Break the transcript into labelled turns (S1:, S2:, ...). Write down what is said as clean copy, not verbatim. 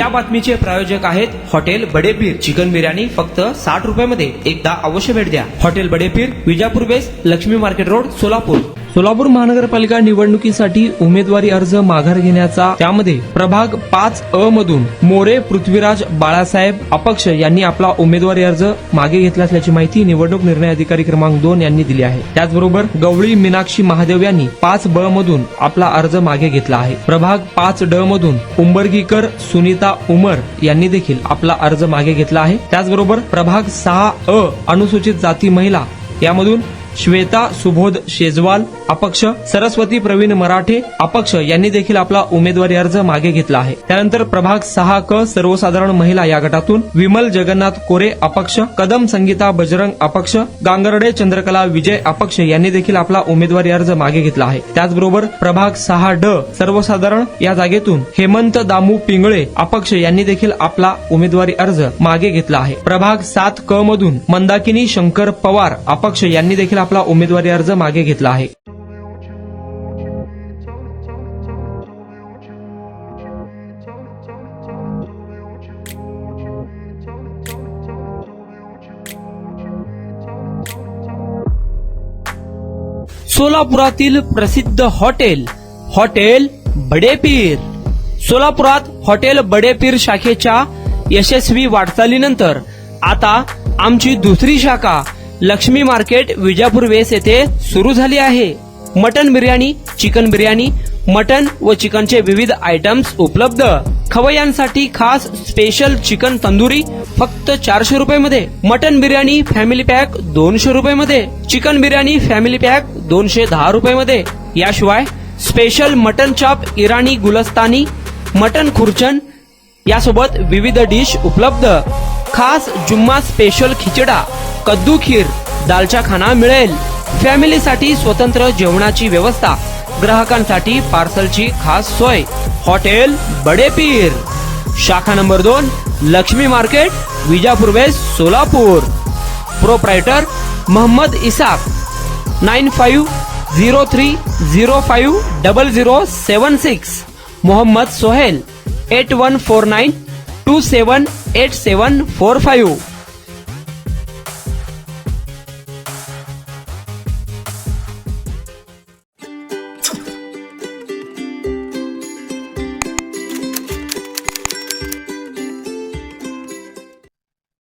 S1: या बातमीचे प्रायोजक आहेत हॉटेल बडेपीर. चिकन बिर्याणी फक्त 60 रुपयामध्ये. एकदा अवश्य भेट द्या. Hotel Badepir, Vijapur west, Laxmi market road, Solapur. Solapur महानगरपालिका निवडणुकीसाठी उमेदवारी अर्ज माघार घेण्याचा, त्यामध्ये प्रभाग 5A मधून मोरे पृथ्वीराज बाळासाहेब अपक्ष यांनी आपला उमेदवारी अर्ज मागे घेतला असल्याची माहिती निवडणूक निर्णय अधिकारी क्रमांक 2 यांनी दिली आहे. त्याचबरोबर गवळी मीनाक्षी महादेव यांनी 5B मधून आपला अर्ज मागे घेतला आहे. प्रभाग 5D मधून उंबरगीकर सुनीता उमर यांनी देखील आपला अर्ज मागे घेतला आहे. त्याचबरोबर प्रभाग 6A अनुसूचित जाती महिला यामधून श्वेता सुबोध शेजवाल अपक्ष, सरस्वती प्रवीण मराठे अपक्ष यांनी देखील आपला उमेदवारी अर्ज मागे घेतला आहे. त्यानंतर प्रभाग 6K सर्वसाधारण महिला या गटातून विमल जगन्नाथ कोरे अपक्ष, कदम संगीता बजरंग अपक्ष, गांगर्डे चंद्रकला विजय अपक्ष यांनी देखील आपला उमेदवारी अर्ज मागे घेतला आहे. त्याचबरोबर प्रभाग 6D सर्वसाधारण या जागेतून हेमंत दामू पिंगळे अपक्ष यांनी देखील आपला उमेदवारी अर्ज मागे घेतला आहे. प्रभाग 7K मधून मंदाकिनी शंकर पवार अपक्ष यांनी देखील आपला उमेदवारी अर्ज मागे घेतला आहे. सोलापुरातील प्रसिद्ध हॉटेल हॉटेल बडेपीर. सोलापुरात हॉटेल बडेपीर शाखेच्या यशस्वी वाटचालीनंतर आता आमची दुसरी शाखा लक्ष्मी मार्केट विजापूर वेस येथे सुरू झाली आहे. Mutton biryani, chicken biryani, mutton व चिकनचे विविध आयटम्स उपलब्ध. खवय्यांसाठी खास स्पेशल चिकन तंदुरी फक्त 400 रुपयामध्ये. मटन बिर्याणी फॅमिली पॅक 200 रुपयामध्ये. चिकन बिर्याणी फॅमिली पॅक 210 रुपयामध्ये. याशिवाय special mutton chop, Irani Gulistani, mutton खुर्चन यासोबत विविध डिश उपलब्ध. खास जुम्मा स्पेशल खिचडा, कद्दू खीर, दालचा खाना मिळेल. फॅमिलीसाठी स्वतंत्र जेवणाची व्यवस्था, ग्राहकांसाठी पार्सलची खास सोय. हॉटेल बडेपीर, शाखा number 2, Laxmi market, Vijapur west, Solapur. Proprietor Mohammad Isaq. 9503050076. Mohammad Sohail. 8149278745.